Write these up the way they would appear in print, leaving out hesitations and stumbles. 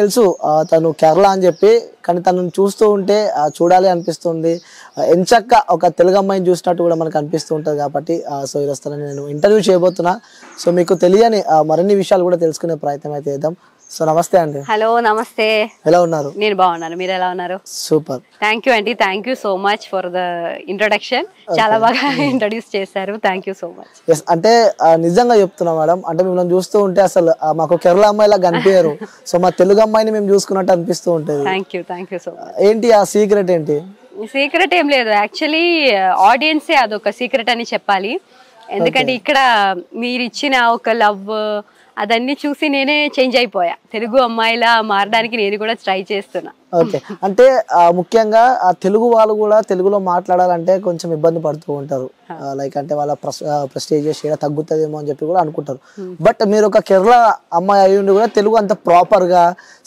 తెలుసు తను కేరళ అని చెప్పి, కానీ తనను చూస్తూ ఉంటే చూడాలి అనిపిస్తుంది. ఎంచక్క ఒక తెలుగు అమ్మాయిని చూసినట్టు కూడా మనకు అనిపిస్తూ ఉంటుంది. కాబట్టి సో ఈరోజు తనని నేను ఇంటర్వ్యూ చేయబోతున్నా. సో మీకు తెలియని మరిన్ని విషయాలు కూడా తెలుసుకునే ప్రయత్నం అయితే చేద్దాం. సో నమస్తే అండి. హలో నమస్తే. ఎలా ఉన్నారు? నేను బాగున్నాను, మీరు ఎలా ఉన్నారు? సూపర్. థ్యాంక్ యూ అండి, thank you so much for the introduction. చాలా బాగా ఇంట్రొడ్యూస్ చేశారు, thank you so much. Yes, అంటే నిజంగా చెప్తున్నా మేడం, అంటే మిమ్మల్ని చూస్తూ ఉంటే అసలు మాకు కేరళ అమ్మాయిలా కనిపించారు. సో మా తెలుగు అమ్మాయిని మేము చూసుకున్నట్టు అనిపిస్తూ ఉంటుంది. Thank you so much. ఏంటి ఆ సీక్రెట్ ఏంటి? సీక్రెట్ ఏం లేదు, యాక్చువల్లీ ఆడియన్సే అదొక సీక్రెట్ అని చెప్పాలి. ఎందుకంటే ఇక్కడ మీరు ఇచ్చిన ఒక లవ్ అదన్నీ చూసి నేనే చేంజ్ అయిపోయా. తెలుగు అమ్మాయిలా మారడానికి నేను కూడా ట్రై చేస్తున్నా. ఓకే, అంటే ముఖ్యంగా ఆ తెలుగు వాళ్ళు కూడా తెలుగులో మాట్లాడాలంటే కొంచెం ఇబ్బంది పడుతూ ఉంటారు. లైక్ అంటే వాళ్ళ ప్రెస్టీజియస్ ఏడా తగ్గుతుందేమో అని చెప్పి కూడా అనుకుంటారు. బట్ మీరు ఒక కేరళ అమ్మాయి అయ్యి ఉండి కూడా తెలుగు అంత ప్రాపర్ గా,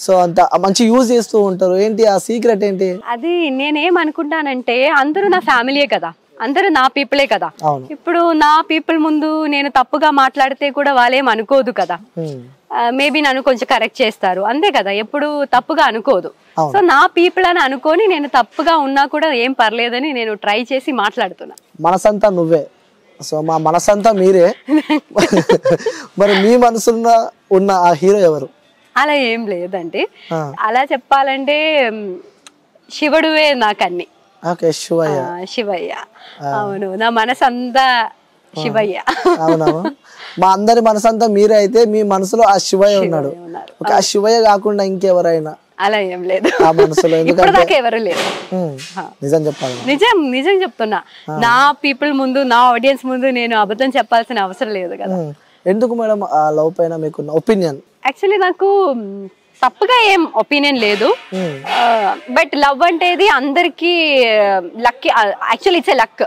సో అంత మంచి యూజ్ చేస్తూ ఉంటారు. ఏంటి ఆ సీక్రెట్ ఏంటి? అది నేనేమనుకుంటానంటే అందరూ నా ఫ్యామిలీయే కదా, అందరూ నా పీపులే కదా. ఇప్పుడు నా పీపుల్ ముందు నేను తప్పుగా మాట్లాడితే కూడా వాళ్ళేం అనుకోదు కదా. మేబీ నన్ను కొంచెం కరెక్ట్ చేస్తారు, అంతే కదా, ఎప్పుడు తప్పుగా అనుకోదు. సో నా పీపుల్ అని అనుకొని నేను తప్పుగా ఉన్నా కూడా ఏం పర్లేదని నేను ట్రై చేసి మాట్లాడుతున్నా. మనసంతా నువ్వే, సో మా మనసంతా మీరే. మరి మీ మనసులో ఉన్న ఆ హీరో ఎవరు? అలా ఏం లేదండి, అలా చెప్పాలంటే శివుడువే నాకన్నీ. శివయ్య, అవును, నా మనసంతా శివయ్య. అవునవును, మా అందరి మనసంతా మీరే. అయితే మీ మనసులో ఆ శివయ్య ఉన్నాడు. ఆ శివయ్య కాకుండా ఇంకెవరైనా? అలా ఏం లేదు, ఆ మనసులో ఎవరు లేరు. నిజం చెప్పాలి, నిజం చెప్తున్నా. నా పీపుల్ ముందు, నా ఆడియన్స్ ముందు నేను అబద్ధం చెప్పాల్సిన అవసరం లేదు కదా. ఎందుకు మేడం ఆ లవ్ పైన మీకు ఒపీనియన్? యాక్చువల్లీ నాకు తప్పుగా ఏం ఒపీనియన్ లేదు, బట్ లవ్ అంటే అందరికి luck. Actually it's a luck.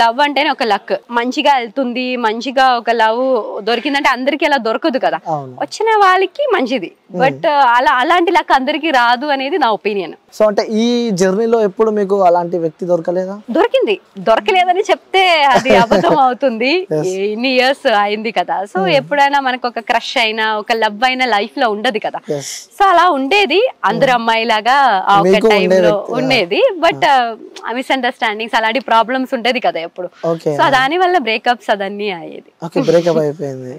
Love అంటేనే ఒక లక్. మంచిగా వెళ్తుంది, మంచిగా ఒక లవ్ దొరికిందంటే అందరికి అలా దొరకదు కదా, వచ్చిన వాళ్ళకి మంచిది. బట్ అలాంటి లక్ అందరికి రాదు అనేది నా ఒపీనియన్. సో అంటే ఈ జర్నీలో ఎప్పుడు మీకు అలాంటి వ్యక్తి దొరకలేదా? దొరకలేదని చెప్తే అది అబద్ధం అవుతుంది. ఇన్ని ఇయర్స్ అయింది కదా, సో ఎప్పుడైనా మనకు ఒక క్రష్ అయినా ఒక లవ్ అయినా లైఫ్ లో ఉండదు కదా. సో అలా ఉండేది, అందరు అమ్మాయిలాగా ఆ ఒక టైంలో ఉండేది. బట్ మిస్అండర్స్టాండింగ్స్ అలాంటి ప్రాబ్లమ్స్ ఉండేది కదా ఎప్పుడు. సో దాని వల్ల బ్రేకప్స్ అదన్నీ అయ్యేది. బ్రేకప్ అయిపోయింది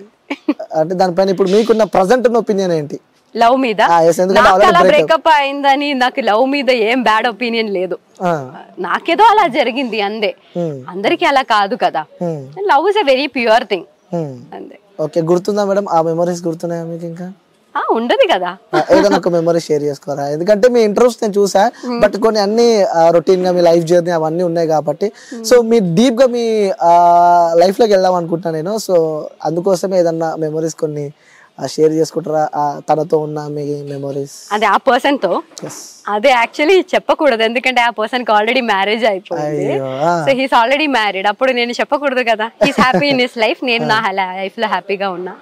అంటే దానిపైన ఇప్పుడు మీకున్న ప్రెజెంట్ ఒపీనియన్ ఏంటి? లవ్ మీద బ్రేకప్ అయిందని నాకు లవ్ మీద ఏం బ్యాడ్ ఒపీనియన్ లేదు. నాకేదో అలా జరిగింది అందే, అందరికి అలా కాదు కదా. Love is a very pure thing అంతే. ఓకే, గుర్తుందా మేడం? ఆ మెమరీస్ గుర్తున్నాయా మీకు? ఇంకా ఉండదు కదా, ఏదైనా ఒక మెమరీ షేర్ చేసుకోరా? ఎందుకంటే మీ ఇంటర్వ్యూస్ నేను చూసా, బట్ కొన్ని అన్ని రొటీన్ గా మీ లైఫ్ జర్నీ అవన్నీ ఉన్నాయి కాబట్టి, సో మీ డీప్ గా మీ లైఫ్ లోకి వెళ్దాం అనుకుంటున్నా నేను. సో అందుకోసమే ఏదన్నా మెమరీస్ కొన్ని షేర్ చేసుకుంటారా తనతో ఉన్న మీ మెమరీస్? అదే ఆ పర్సన్ తో, అదే యాక్చువల్లీ చెప్పకూడదు ఎందుకంటే ఆ పర్సన్ కి ఆల్రెడీ మ్యారేజ్ అయిపోయింది. So he's already married. అప్పుడు నేను చెప్పకూడదు కదా, he's happy in his life, నేను నా లైఫ్ లో హ్యాపీగా ఉన్నా,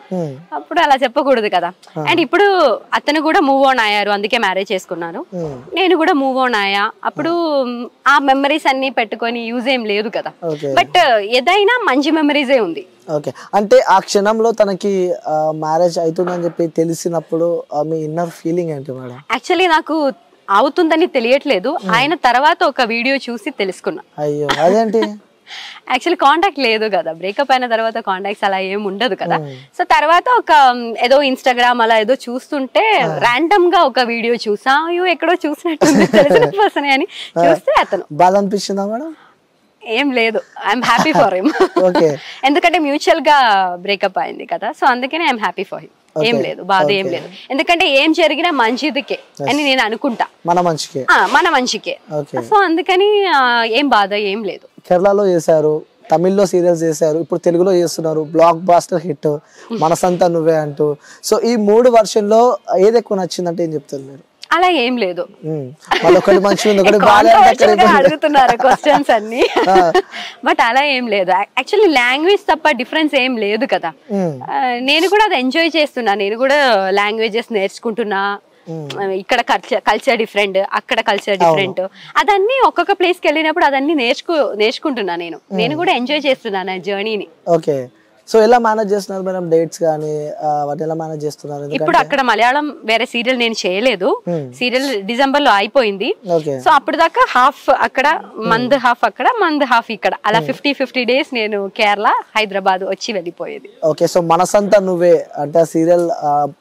అప్పుడు అలా చెప్పకూడదు కదా. అండ్ ఇప్పుడు అతను కూడా మూవ్ ఆన్ అయ్యారు, అందుకే మ్యారేజ్ చేసుకున్నాను. నేను కూడా మూవ్ ఆన్ అయ్యా. అప్పుడు ఆ మెమరీస్ అన్ని పెట్టుకొని యూజ్ ఏం లేదు కదా. బట్ ఏదైనా మంచి మెమరీసే ఉంది. ఓకే, అంటే ఆ క్షణంలో తనకి మ్యారేజ్ అవుతుందని చెప్పి తెలిసినప్పుడు మీ ఇన్నర్ ఫీలింగ్ ఏంటి మేడం? యాక్చువల్లీ నాకు అవుతుందని తెలియట్లేదు, ఆయన తర్వాత ఒక వీడియో చూసి తెలుసుకున్నా. అయ్యో, అదేంటి? యాక్చువల్లీ కాంటాక్ట్ లేదు కదా, బ్రేకప్ అయిన తర్వాత కాంటాక్ట్స్ అలా ఏం ఉండదు కదా. సో తర్వాత ఒక ఏదో ఇన్స్టాగ్రామ్ అలా ఏదో చూస్తుంటే ర్యాండమ్ గా ఒక వీడియో చూసా, అయ్యో ఎక్కడో చూసినట్టుంది, తెలిసిన పర్సన్ అని చూస్తే అతను. బాధ అనిపించిందా మేడం? ఏం లేదు, ఐఎమ్ హ్యాపీ ఫర్ హిమ్. ఎందుకంటే మ్యూచువల్ గా బ్రేకప్ అయింది కదా, సో అందుకనే ఐఎమ్ హ్యాపీ ఫర్ హిమ్. ఏం లేదు, బాధ ఏం లేదు. ఎందుకంటే ఏం జరిగినా మంచిదికే అని నేను అనుకుంటా, మన మంచికే. సో అందుకని ఏం బాధ ఏం లేదు. కేరళలో చేశారు, తమిళ్లో సీరియల్స్ చేశారు, ఇప్పుడు తెలుగులో చేస్తున్నారు, బ్లాక్ బాస్టర్ హిట్ మనసంతా నువ్వే అంటూ. సో ఈ 3 వర్షన్ లో ఏది ఎక్కువ నచ్చిందంటే ఏం చెప్తారు మీరు? అలా ఏం లేదు, అడుగుతున్నారు క్వశ్చన్స్ అన్ని. బట్ అలా ఏం లేదు, యాక్చువల్లీ లాంగ్వేజ్ తప్ప డిఫరెన్స్ ఏం లేదు కదా. నేను కూడా అది ఎంజాయ్ చేస్తున్నా, నేను కూడా లాంగ్వేజెస్ నేర్చుకుంటున్నా. ఇక్కడ కల్చర్ డిఫరెంట్, అక్కడ కల్చర్ డిఫరెంట్, అదన్నీ ఒక్కొక్క ప్లేస్ కి వెళ్ళినప్పుడు అదన్నీ నేర్చుకుంటున్నా. నేను కూడా ఎంజాయ్ చేస్తున్నా నా జర్నీని. ఓకే, సో ఎలా మేనేజ్ చేస్తున్నారు మేడం డేట్స్ కానీ వాటిని ఎలా మేనేజ్ చేస్తున్నారు? ఇప్పుడు అక్కడ మలయాళం వేరే సీరియల్ నేను చేయలేదు, సీరియల్ డిసెంబర్ లో అయిపోయింది. సో అప్పుడు దాకా హాఫ్ అక్కడ మంత్ హాఫ్ అక్కడ మంత్ హాఫ్ ఇక్కడ, అలా 50-50 days నేను కేరళ హైదరాబాద్ వచ్చి వెళ్ళిపోయేది. ఓకే, సో మనసంతా నువ్వే అంటే ఆ సీరియల్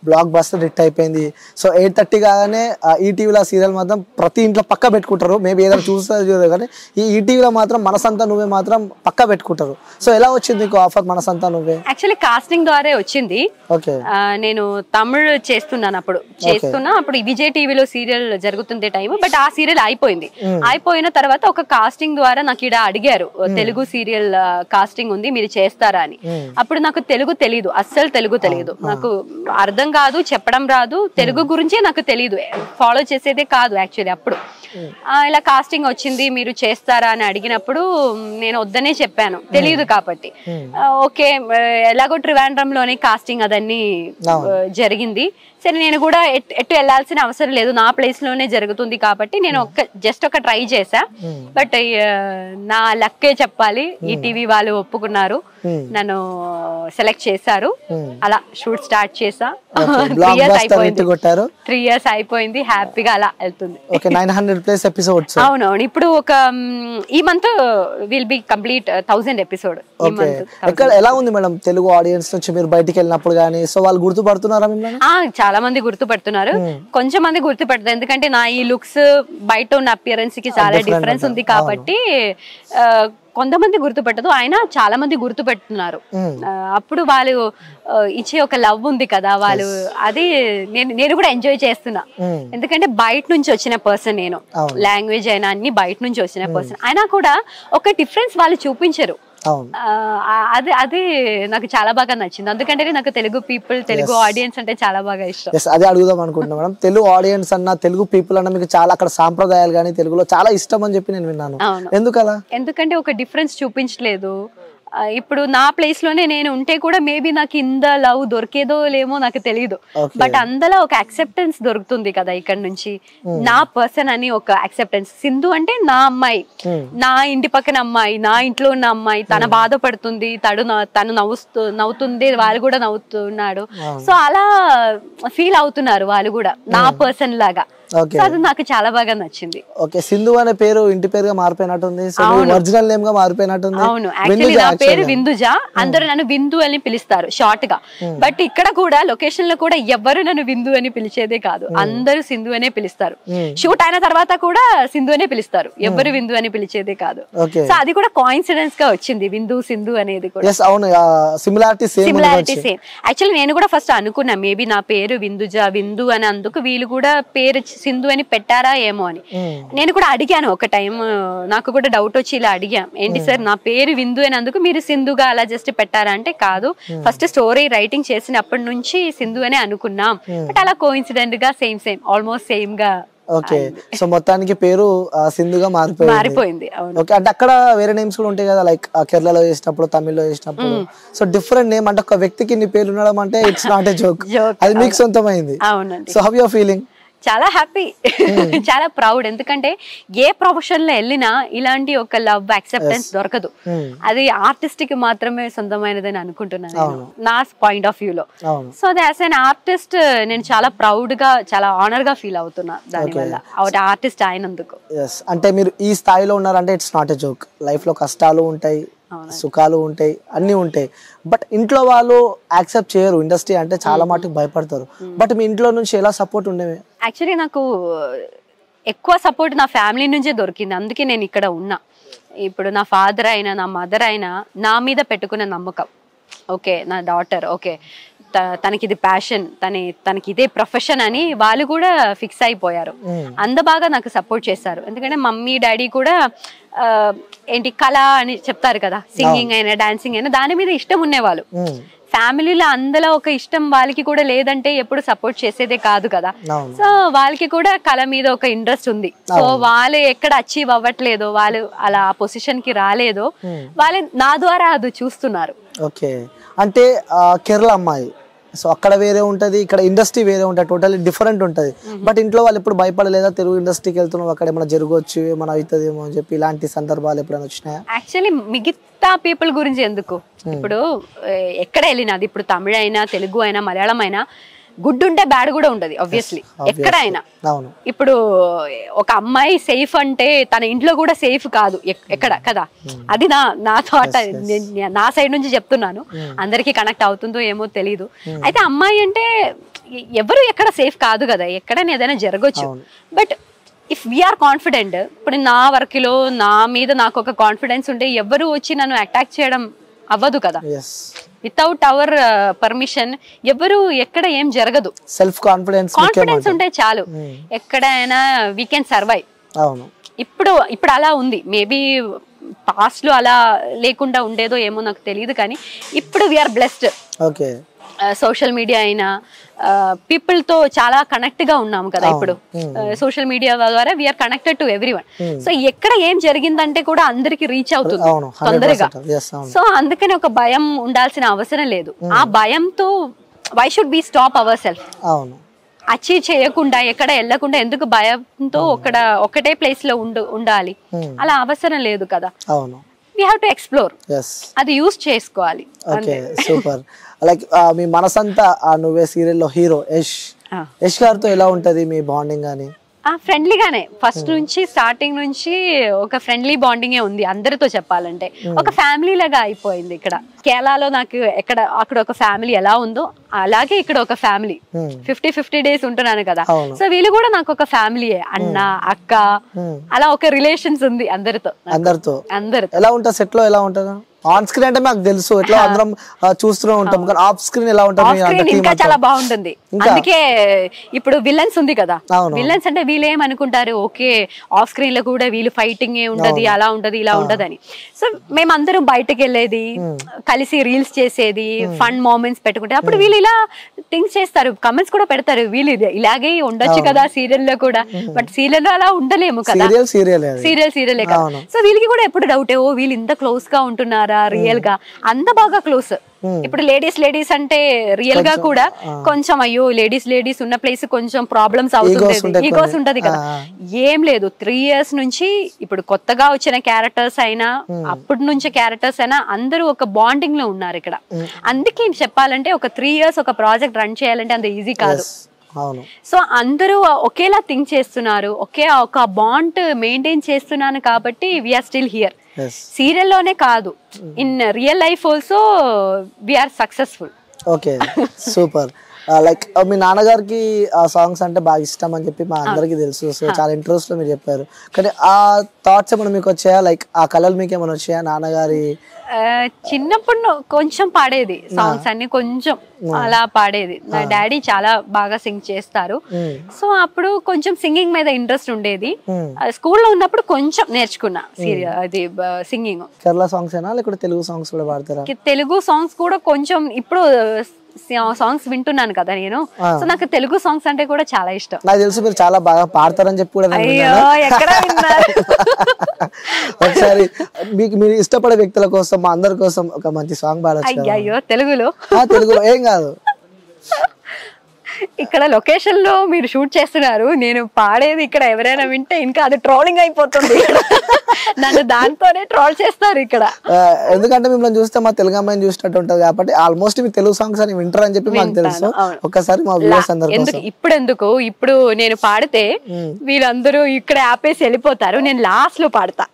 బ్లాక్ బస్టర్ హిట్ అయిపోయింది. సో 8:30 కాగానే ఈటీవీలో సీరియల్ మాత్రం ప్రతి ఇంట్లో పక్క పెట్టుకుంటారు, మేబీ ఏదైనా చూస్తారు కానీ ఈ ఈటీవీలో మాత్రం మనసంతా నువ్వే మాత్రం పక్క పెట్టుకుంటారు. సో ఎలా వచ్చింది నీకు ఆఫర్ మనసంతా నువ్వే? యాక్చువల్లీ కాస్టింగ్ ద్వారా వచ్చింది. ఓకే, నేను తమిళ్ చేస్తున్నాను అప్పుడు విజయ్ టీవీలో సీరియల్ జరుగుతుంది టైం, బట్ ఆ సీరియల్ అయిపోయింది. అయిపోయిన తర్వాత ఒక కాస్టింగ్ ద్వారా నాకు ఇక్కడ అడిగారు, తెలుగు సీరియల్ కాస్టింగ్ ఉంది మీరు చేస్తారా అని. అప్పుడు నాకు తెలుగు తెలీదు, అస్సలు తెలుగు తెలియదు, నాకు అర్థం కాదు, చెప్పడం రాదు, తెలుగు గురించే నాకు తెలియదు, ఫాలో చేసేదే కాదు యాక్చువల్లీ. అప్పుడు ఇలా కాస్టింగ్ వచ్చింది మీరు చేస్తారా అని అడిగినప్పుడు నేను వద్దనే చెప్పాను, తెలియదు కాబట్టి. ఓకే, ఎలాగో ట్రివాండ్రంలోనే కాస్టింగ్ అదన్నీ జరిగింది, సరే నేను కూడా ఎటు వెళ్లాల్సిన అవసరం లేదు, నా ప్లేస్ లోనే జరుగుతుంది కాబట్టి నేను జస్ట్ ఒక ట్రై చేసా. బట్ నా లక్కే చెప్పాలి, ఈ టీవీ వాళ్ళు ఒప్పుకున్నారు, నన్ను సెలెక్ట్ చేశారు, అలా షూట్ స్టార్ట్ చేసా. 3 years అయిపోయింది, హ్యాపీగా అలా వెళ్తుంది. 900+ ఎపిసోడ్స్. అవునవును, ఇప్పుడు ఒక ఈ month will be complete 1000 episode. ఎలా ఉంది మేడం తెలుగు ఆడియన్స్ నుంచి మీరు బయటికి వెళ్ళినప్పుడు గానీ? సో వాళ్ళు గుర్తుపడుతున్నారా మిమ్మల్ని? చాలా మంది గుర్తుపడుతున్నారు, కొంచెం మంది గుర్తుపడుతున్నారు, ఎందుకంటే నా ఈ లుక్స్ బయట ఉన్న అపియరెన్స్ కి చాలా డిఫరెన్స్ ఉంది కాబట్టి కొంతమంది గుర్తుపట్టదు, అయినా చాలా మంది గుర్తుపెట్టున్నారు. అప్పుడు వాళ్ళు ఇచ్చే ఒక లవ్ ఉంది కదా, వాళ్ళు అది నేను కూడా ఎంజాయ్ చేస్తున్నా, ఎందుకంటే బయట నుంచి వచ్చిన పర్సన్ నేను, లాంగ్వేజ్ అయినా అన్ని బయట నుంచి వచ్చిన పర్సన్, అయినా కూడా ఒక డిఫరెన్స్ వాళ్ళు చూపించరు. అది నాకు చాలా బాగా నచ్చింది, ఎందుకంటే నాకు తెలుగు పీపుల్, తెలుగు ఆడియన్స్ అంటే చాలా బాగా ఇష్టం. అదే అడుగుదాం అనుకుంటున్నా మేడం, తెలుగు ఆడియన్స్ అన్న, తెలుగు పీపుల్ అన్న మీకు చాలా అక్కడ సాంప్రదాయాలు కానీ తెలుగులో చాలా ఇష్టం అని చెప్పి నేను విన్నాను. ఎందుకలా? ఎందుకంటే ఒక డిఫరెన్స్ చూపించలేదు. ఇప్పుడు నా ప్లేస్ లోనే నేను ఉంటే కూడా మేబీ నాకు ఇంత లవ్ దొరికేదో లేమో నాకు తెలియదు, బట్ అందులో ఒక యాక్సెప్టెన్స్ దొరుకుతుంది కదా ఇక్కడ నుంచి, నా పర్సన్ అని ఒక యాక్సెప్టెన్స్. సింధు అంటే నా అమ్మాయి, నా ఇంటి పక్కన అమ్మాయి, నా ఇంట్లో ఉన్న అమ్మాయి, తన బాధపడుతుంది, తను నవ్వుతుంది, వాళ్ళు కూడా నవ్వుతున్నాడు, సో అలా ఫీల్ అవుతున్నారు వాళ్ళు కూడా నా పర్సన్ లాగా. అది నాకు చాలా బాగా నచ్చింది. ఓకే, సింధు అనే పేరు ఇంటి పేరుగా మారిపోయినట్టుంది, ఒరిజినల్ నేమ్ గా మారిపోయినట్టుంది. అవును, యాక్చువల్లీ నా పేరు విందుజ, అందరూ నన్ను విందు అని పిలుస్తారు షార్ట్ గా, బట్ ఇక్కడ కూడా లొకేషన్ లో కూడా ఎవరు నన్ను విందు అని పిలిచేదే కాదు, అందరూ సింధు అనే పిలుస్తారు. షూట్ అయిన తర్వాత కూడా సింధు అనే పిలుస్తారు, ఎవరు విందు అని పిలిచేదే కాదు. సో అది కూడా కోఇన్సిడెన్స్ గా వచ్చింది, విందు సింధు అనేది కూడా. Similarity same. యాక్చువల్లీ నేను కూడా ఫస్ట్ అనుకున్నా మేబీ నా పేరు విందుజ, విందు అని, అందుకు వీళ్ళు కూడా పేరు సింధు అని పెట్టారా ఏమో అని. నేను కూడా అడిగాను ఒక టైం, నాకు కూడా డౌట్ వచ్చి ఇలా అడిగా, ఏంటి సార్ నా పేరు విందు అని అందుకు మీరు సింధుగా అలా జస్ట్ పెట్టారా అంటే, కాదు ఫస్ట్ స్టోరీ రైటింగ్ చేసినప్పటి నుంచి సింధు అనే అనుకున్నాం, బట్ అలా కోఇన్సిడెంట్ గా సేమ్ ఆల్మోస్ట్ సేమ్ గా. ఓకే, సో మొత్తానికి పేరు సింధుగా మారిపోయింది. ఓకే, అంటే అక్కడ వేరే నేమ్స్ కూడా ఉంటాయి కదా, లైక్ కేరళలో చేసినప్పుడు, తమిళ్లో చేసినప్పుడు, సో డిఫరెంట్ నేమ్ అంటే ఒక వ్యక్తికి నీ పేరు ఉండడం అంటే ఇట్స్ నాట్ ఏ జోక్, అది మీకు సొంతమైంది. So how you are feeling? చాలా హ్యాపీ, చాలా ప్రౌడ్, ఎందుకంటే ఏ ప్రొఫెషన్ లో వెళ్ళినా ఇలాంటి ఒక లవ్ యాక్సెప్టెన్స్ దొరకదు, అది ఆర్టిస్ట్ కి మాత్రమే సొంతమైనదని అనుకుంటున్నాను నా పాయింట్ ఆఫ్ వ్యూ లో. సో అది యాజ్ అన్ ఆర్టిస్ట్ నేను చాలా ప్రౌడ్ గా, చాలా ఆనర్ గా ఫీల్ అవుతున్నా దానివల్ల, ఒకటి ఆర్టిస్ట్ అయినందుకు. అంటే మీరు ఈ స్థాయిలో ఉన్నారంటే it's not a joke, life లో కష్టాలు ఉంటాయి, సుఖాలు ఉంటాయి, అన్ని ఉంటాయి, బట్ ఇంట్లో వాళ్ళు యాక్సెప్ట్ చేయరు, ఇండస్ట్రీ అంటే చాలా మటుకు భయపడతారు, బట్ మీ ఇంట్లో నుంచి ఎలా సపోర్ట్ ఉండేవి? యాక్చువల్లీ నాకు ఎక్కువ సపోర్ట్ నా ఫ్యామిలీ నుంచే దొరికింది, అందుకే నేను ఇక్కడ ఉన్నా. ఇప్పుడు నా ఫాదర్ అయినా, నా మదర్ అయినా నా మీద పెట్టుకున్న నమ్మకం, ఓకే నా డాటర్, ఓకే తనకి ఇది ప్యాషన్, తనకి ఇదే ప్రొఫెషన్ అని వాళ్ళు కూడా ఫిక్స్ అయిపోయారు, అంత బాగా నాకు సపోర్ట్ చేశారు. ఎందుకంటే మమ్మీ డాడీ కూడా ఏంటి కళ అని చెప్తారు కదా, సింగింగ్ అయినా డాన్సింగ్ అయినా దాని మీద ఇష్టం ఉండేవాళ్ళు. ఫ్యామిలీలో అందులో ఒక ఇష్టం వాళ్ళకి కూడా లేదంటే ఎప్పుడు సపోర్ట్ చేసేదే కాదు కదా, సో వాళ్ళకి కూడా కళ మీద ఒక ఇంట్రెస్ట్ ఉంది. సో వాళ్ళు ఎక్కడ అచీవ్ అవ్వట్లేదో, వాళ్ళు అలా పొజిషన్ కి రాలేదో, వాళ్ళు నా ద్వారా అది చూస్తున్నారు. ఓకే, అంటే కేరళ అమ్మాయి సో అక్కడ వేరే ఉంటది, ఇక్కడ ఇండస్ట్రీ వేరే ఉంటుంది, టోటల్లీ డిఫరెంట్ ఉంటుంది. బట్ ఇంట్లో వాళ్ళు ఎప్పుడు భయపడలేదా తెలుగు ఇండస్ట్రీకి వెళ్తున్నావు అక్కడ ఏమైనా జరగవచ్చు ఏమైనా అవుతుందేమో అని చెప్పి, ఇలాంటి సందర్భాలు ఎప్పుడైనా వచ్చినాయా? యాక్చువల్లీ మిగతా పీపుల్ గురించి ఎందుకు, ఇప్పుడు ఎక్కడ వెళ్ళినది, ఇప్పుడు తమిళ అయినా తెలుగు అయినా మలయాళం అయినా గుడ్ ఉంటే బ్యాడ్ కూడా ఉంటది ఆబ్వియస్లీ ఎక్కడైనా. ఇప్పుడు ఒక అమ్మాయి సేఫ్ అంటే తన ఇంట్లో కూడా సేఫ్ కాదు ఎక్కడ కదా, అది నా థాట్, నా సైడ్ నుంచి చెప్తున్నాను. అందరికి కనెక్ట్ అవుతుందో ఏమో తెలీదు. అయితే అమ్మాయి అంటే ఎవరు ఎక్కడ సేఫ్ కాదు కదా, ఎక్కడైనా ఏదైనా జరగచ్చు. బట్ ఇఫ్ వీఆర్ కాన్ఫిడెంట్, ఇప్పుడు నా వర్క్లో నా మీద నాకు ఒక కాన్ఫిడెన్స్ ఉంటే ఎవరు వచ్చి నన్ను అటాక్ చేయడం అవ్వదు కదా. వితౌట్ అవర్ పర్మిషన్ ఎవరు ఎక్కడ ఏం జరగదు. సెల్ఫ్ కాన్ఫిడెన్స్ ఉంటే చాలు, ఎక్కడైనా వీ కెన్ సర్వైవ్. ఇప్పుడు అలా ఉంది, మేబీ పాస్ట్ లో అలా లేకుండా ఉండేదో ఏమో నాకు తెలియదు, కానీ ఇప్పుడు వీఆర్ బ్లెస్డ్. సోషల్ మీడియా అయినా పీపుల్ తో చాలా కనెక్ట్ గా ఉన్నాము కదా. ఇప్పుడు సోషల్ మీడియా ద్వారా we are connected to everyone. So ఎక్కడ ఏం జరిగిందంటే కూడా అందరికి రీచ్ అవుతుంది తొందరగా. సో అందుకని ఒక భయం ఉండాల్సిన అవసరం లేదు. ఆ భయంతో why should be stop our self, achieve చేయకుండా ఎక్కడ వెళ్ళకుండా ఎందుకు భయంతో ఒకటే ప్లేస్ లో ఉండాలి, అలా అవసరం లేదు కదా. we have to explore. అది యూస్ చేసుకోవాలి. సూపర్. లైక్ మీ మనసంతా నువ్వే సీరియల్ లో హీరో యష్ గారితో ఎలా ఉంటది మీ బాండింగ్ అని? ఫ్రెండ్లీగానే ఫస్ట్ నుంచి స్టార్టింగ్ నుంచి ఒక ఫ్రెండ్లీ బాండింగే ఉంది అందరితో చెప్పాలంటే. ఒక ఫ్యామిలీ లాగా అయిపోయింది. ఇక్కడ కేరళలో నాకు అక్కడ ఒక ఫ్యామిలీ ఎలా ఉందో అలాగే ఇక్కడ ఒక ఫ్యామిలీ 50 days ఉంటున్నాను కదా. సో వీళ్ళు కూడా నాకు ఒక ఫ్యామిలీయే, అన్న అక్క అలా ఒక రిలేషన్స్ ఉంది అందరితో. ఎలా ఉంటుంది సెట్ లో? ఎలా ఉంటుంది ఆన్ స్క్రీన్ అంటే మాకు తెలుసు, ఎట్లా అందరం చూస్తూనే ఉంటాం, కానీ ఆఫ్ స్క్రీన్ ఎలా ఉంటుంది? ఇంకా చాలా బాగుంటుంది. అందుకే ఇప్పుడు విలన్స్ ఉంది కదా, విలన్స్ అంటే వీళ్ళు ఏమనుకుంటారు, ఓకే ఆఫ్ స్క్రీన్ లో కూడా వీళ్ళు ఫైటింగ్ ఏ ఉంటది, అలా ఉంటది ఇలా ఉంటదని. సో మేమందరం బయటకు వెళ్ళేది, కలిసి రీల్స్ చేసేది, ఫన్ మూమెంట్స్ పెట్టుకుంటే అప్పుడు వీళ్ళు ఇలా థింగ్స్ చేస్తారు, కమెంట్స్ కూడా పెడతారు, వీళ్ళు ఇలాగే ఉండొచ్చు కదా సీరియల్ లో కూడా. బట్ సీరియల్ లో అలా ఉండలేము కదా, సీరియలే కదా. సో వీళ్ళకి కూడా ఎప్పుడు డౌట్, ఓ వీళ్ళు ఇంత క్లోజ్ గా ఉంటున్నారా రియల్ గా, అంత బాగా క్లోజ్. ఇప్పుడు లేడీస్ అంటే రియల్ గా కూడా కొంచెం అయ్యో లేడీస్ ఉన్న ప్లేస్ కొంచెం ప్రాబ్లమ్స్ అవుతుంది, ఈగోస్ ఉంటది కదా. ఏం లేదు, 3 years నుంచి ఇప్పుడు కొత్తగా వచ్చిన క్యారెక్టర్స్ అయినా అప్పటి నుంచి క్యారెక్టర్స్ అయినా అందరూ ఒక బాండింగ్ లో ఉన్నారు ఇక్కడ. అందుకే చెప్పాలంటే ఒక 3 years ఒక ప్రాజెక్ట్ రన్ చేయాలంటే అంత ఈజీ కాదు. సో అందరూ ఒకేలా థింక్ చేస్తున్నారు, ఒక బాండ్ మెయింటైన్ చేస్తున్నాను కాబట్టి వీఆర్ స్టిల్ హియర్. సీరియల్ లోనే కాదు, in real life also we are successful. Okay, super. Like మీ నాన్నగారికి ఆ సాంగ్స్ అంటే బాగా ఇష్టం అని చెప్పి మా అందరికి తెలుసు. సో చాలా ఇంట్రెస్ట్ లో మీరు చెప్పారు, కానీ ఆ థాట్స్ ఏమైనా మీకు వచ్చాయా? లైక్ ఆ కళలు మీకు ఏమైనా వచ్చాయా? నాన్నగారి చిన్నప్పుడు కొంచెం పాడేది సాంగ్స్ అన్ని, కొంచెం అలా పాడేది. నా డాడీ చాలా బాగా సింగ్ చేస్తారు. సో అప్పుడు కొంచెం సింగింగ్ మీద ఇంట్రెస్ట్ ఉండేది. స్కూల్లో ఉన్నప్పుడు కొంచెం నేర్చుకున్నా అది సింగింగ్. కేరళ సాంగ్స్ ఏనా లేకపోతే తెలుగు సాంగ్స్ కూడా పాడతారా? తెలుగు సాంగ్స్ కూడా కొంచెం ఇప్పుడు సాంగ్స్ వింటున్నాను కదా నేను, సో నాకు తెలుగు సాంగ్స్ అంటే కూడా చాలా ఇష్టం. నాకు తెలుసు మీరు చాలా బాగా పాడతారని చెప్పి కూడా. ఒకసారి మీరు ఇష్టపడే వ్యక్తుల కోసం మా అందరి కోసం ఒక మంచి సాంగ్ పాడొచ్చు. అయ్యో తెలుగులో ఏం కాదు. ఇక్కడ లొకేషన్ లో మీరు షూట్ చేస్తున్నారు, నేను పాడేది ఇక్కడ ఎవరైనా వింటే ఇంకా అది ట్రోలింగ్ అయిపోతుంది. నన్ను దాంతోనే ట్రోల్ చేస్తారు ఇక్కడ. ఎందుకంటే మిమ్మల్ని చూస్తే మా తెలుగు అమ్మాయిని చూసినట్టు ఉంటది కాబట్టి ఆల్మోస్ట్ మీ తెలుగు సాంగ్స్ అని వింటారు అని చెప్పి మాకు తెలుసు. ఒక్కసారి మా వ్యూవర్స్ అందరూ ఇప్పుడు నేను పాడితే వీళ్ళందరూ ఇక్కడ ఆపేసి వెళ్ళిపోతారు, నేను లాస్ట్ లో పాడతా.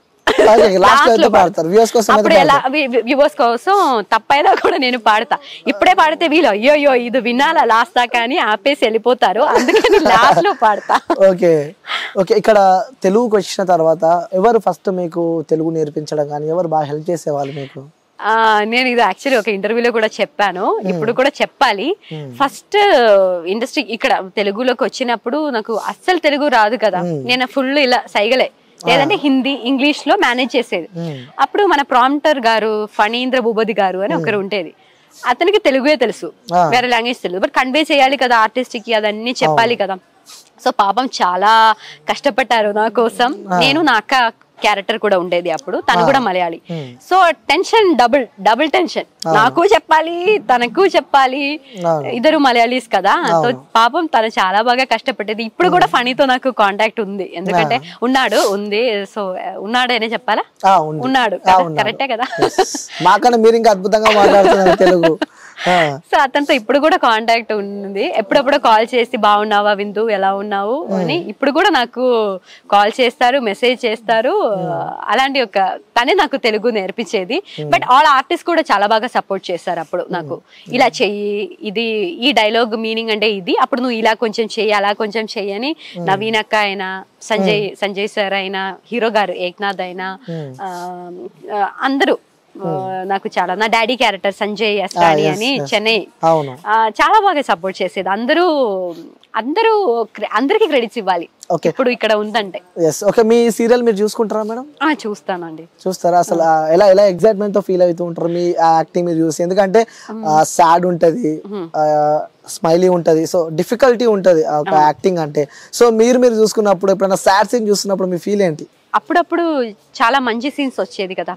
వ్యూవర్స్ కోసం తప్పైనా కూడా నేను పాడతా. ఇప్పుడే పాడితే వీళ్ళు అయ్యో ఇది వినాలా లాస్ట్ దాకా అని ఆపేసి వెళ్ళిపోతారు, అందుకని లాస్ట్ లో పాడతా. ఓకే. ఇక్కడ తెలుగుకి వచ్చిన తర్వాత ఎవరు ఫస్ట్ మీకు తెలుగు నేర్పించడం కానీ ఎవరు బాగా హెల్ప్ చేసేవాళ్ళు మీకు? నేను ఇది యాక్చువల్లీ ఒక ఇంటర్వ్యూలో కూడా చెప్పాను, ఇప్పుడు కూడా చెప్పాలి. ఫస్ట్ ఇండస్ట్రీ ఇక్కడ తెలుగులోకి వచ్చినప్పుడు నాకు అస్సలు తెలుగు రాదు కదా, నేను ఫుల్ ఇలా సైగలే, లేదంటే హిందీ ఇంగ్లీష్ లో మేనేజ్ చేసేది. అప్పుడు మన ప్రాంప్టర్ గారు ఫణీంద్ర భూపతి గారు అని ఒకరు ఉండేది, అతనికి తెలుగే తెలుసు, వేరే లాంగ్వేజ్ తెలుసు, బట్ కన్వే చేయాలి కదా ఆర్టిస్ట్ కి, అదన్నీ చెప్పాలి కదా. సో పాపం చాలా కష్టపడ్డారు నా కోసం. నేను నా అక్క క్యారెక్టర్ కూడా ఉండేది అప్పుడు, తను కూడా Malayali. So tension double tension, నాకు చెప్పాలి తనకు చెప్పాలి, ఇద్దరు మలయాళీస్ కదా. సో పాపం తను చాలా బాగా కష్టపడేది. ఇప్పుడు కూడా ఫణితో నాకు కాంటాక్ట్ ఉంది, ఎందుకంటే ఉంది. సో ఉన్నాడనే చెప్పాలా, ఉన్నాడు, కరెక్టే కదా. మాకన్నా మీరు ఇంకా అద్భుతంగా మాట్లాడుతున్నారు తెలుగు. సో అతనితో ఇప్పుడు కూడా కాంటాక్ట్ ఉంది. ఎప్పుడప్పుడు కాల్ చేసి బాగున్నావా విందు, ఎలా ఉన్నావు అని ఇప్పుడు కూడా నాకు కాల్ చేస్తారు, మెసేజ్ చేస్తారు. అలాంటి తనే నాకు తెలుగు నేర్పించేది. బట్ ఆల్ ఆర్టిస్ట్ కూడా చాలా బాగా సపోర్ట్ చేస్తారు అప్పుడు నాకు. ఇలా చెయ్యి, ఇది ఈ డైలాగ్ మీనింగ్ అంటే ఇది, అప్పుడు నువ్వు ఇలా కొంచెం చెయ్యి, అలా కొంచెం చెయ్యి అని నవీన్ అక్క అయినా, సంజయ్ సార్ అయినా, హీరో గారు ఏక్నాథ్ అయినా, అందరూ నాకు చాలా, నా డాడీ క్యారెక్టర్ సంజయ్ అస్రాని అని చెన్నై చాలా బాగా సపోర్ట్ చేసేది. అందరికి క్రెడిట్స్ ఇవ్వాలి ఇప్పుడు ఇక్కడ ఉందంటే. మీ సీరియల్ మీరు చూసుకుంటారా మేడం? చూస్తానండి. చూస్తారా? అసలు ఎలా ఎలా ఎగ్జైట్మెంట్ తో ఫీల్ అవుతూ ఉంటారు మీ యాక్టింగ్ మీరు చూసి? ఎందుకంటే సాడ్ ఉంటది, స్మైలీ ఉంటది, సో డిఫికల్టీ ఉంటది ఒక యాక్టింగ్ అంటే. సో మీరు చూసుకున్నప్పుడు ఎప్పుడైనా సాడ్ సీన్ చూస్తున్నప్పుడు మీ ఫీల్ ఏంటి? అప్పుడప్పుడు చాలా మంచి సీన్స్ వచ్చేది కదా,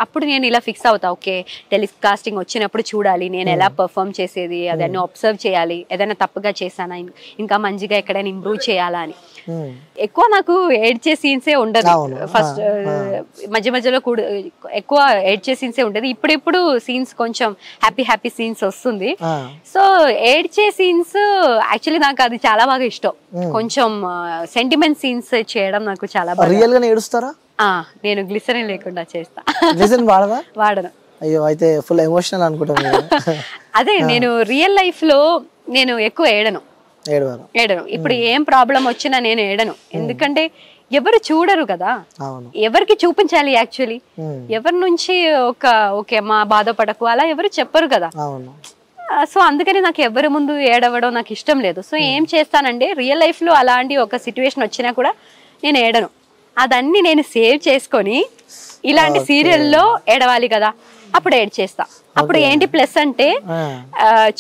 అప్పుడు నేను ఇలా ఫిక్స్ అవుతా, ఓకే టెలికాస్టింగ్ వచ్చినప్పుడు చూడాలి నేను ఎలా పర్ఫామ్ చేసేది, అదన్నీ అబ్జర్వ్ చేయాలి, ఏదైనా తప్పుగా చేశానా, ఇంకా మంచిగా ఎక్కడైనా ఇంప్రూవ్ చేయాలా అని. ఎక్కువ నాకు ఏడ్చే సీన్సే ఉండదు ఫస్ట్, మధ్య మధ్యలో కూడా ఎక్కువ ఏడ్చే సీన్సే ఉండేది. ఇప్పుడిప్పుడు సీన్స్ కొంచెం హ్యాపీ సీన్స్ వస్తుంది. సో ఏడ్చే సీన్స్ యాక్చువల్లీ నాకు అది చాలా బాగా ఇష్టం. కొంచెం సెంటిమెంట్ సీన్స్ చేయడం నాకు చాలా బాగా. రియల్ గా ఏడుస్తారా? నేను గ్లిసరిన్ లేకుండా చేస్తా. గ్లిసరిన్ వాడదా? వాడను. అయ్యో, అయితే ఫుల్ ఎమోషనల్ అనుకుంటా. అదే నేను రియల్ లైఫ్ లో నేను ఎక్కువ ఏడను. ఇప్పుడు ఏం ప్రాబ్లం వచ్చినా నేను ఏడను, ఎందుకంటే ఎవరు చూడరు కదా, ఎవరికి చూపించాలి యాక్చువల్లీ, ఎవరి నుంచి ఓకే మా బాధపడకు అలా ఎవరు చెప్పరు కదా. సో అందుకని నాకు ఎవరి ముందు ఏడవడం నాకు ఇష్టం లేదు. సో ఏం చేస్తానంటే రియల్ లైఫ్ లో అలాంటి ఒక సిచ్యువేషన్ వచ్చినా కూడా నేను ఏడను, అదన్నీ నేను సేవ్ చేసుకొని ఇలాంటి సీరియల్లో ఏడవాలి కదా, అప్పుడు ఏడ్ చేస్తా. అప్పుడు ఏంటి ప్లస్ అంటే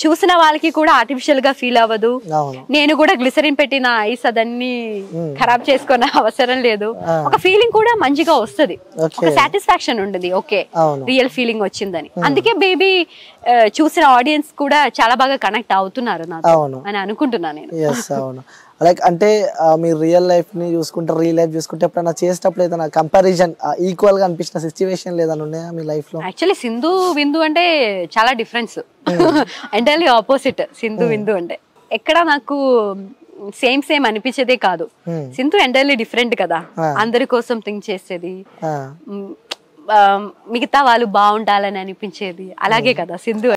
చూసిన వాళ్ళకి కూడా ఆర్టిఫిషియల్ గా ఫీల్ అవ్వదు, నేను కూడా గ్లిసరిన్ పెట్టిన ఐస్ అదన్నీ ఖరాబ్ చేసుకున్న అవసరం లేదు, ఒక ఫీలింగ్ కూడా మంచిగా వస్తుంది, ఒక సాటిస్ఫాక్షన్ ఉంటుంది, ఓకే రియల్ ఫీలింగ్ వచ్చిందని. అందుకే బేబీ చూసిన ఆడియన్స్ కూడా చాలా బాగా కనెక్ట్ అవుతున్నారు నాకు అని అనుకుంటున్నాను నేను. లైక్ అంటే మీరు రియల్ లైఫ్ ని చూసుకుంటే, రియల్ లైఫ్ చూసుకుంటే ఎప్పుడైనా చేసేటప్పుడు ఏదైనా కంపారిజన్ ఈక్వల్ గా అనిపించిన సిచ్యువేషన్ లేదని ఉన్నాయా మీ లైఫ్ లో? యాక్చువల్లీ సింధు విందు అంటే చాలా డిఫరెన్స్, ఎంటైర్లీ ఆపోజిట్. సింధు విందు అంటే ఎక్కడ నాకు సేమ్ అనిపించేదే కాదు. సింధు ఎంటైర్లీ డిఫరెంట్ కదా, అందరి కోసం థింక్ చేసేది, మిగతా వాళ్ళు బాగుండాలని అనిపించేది, అలాగే కదా సింధు.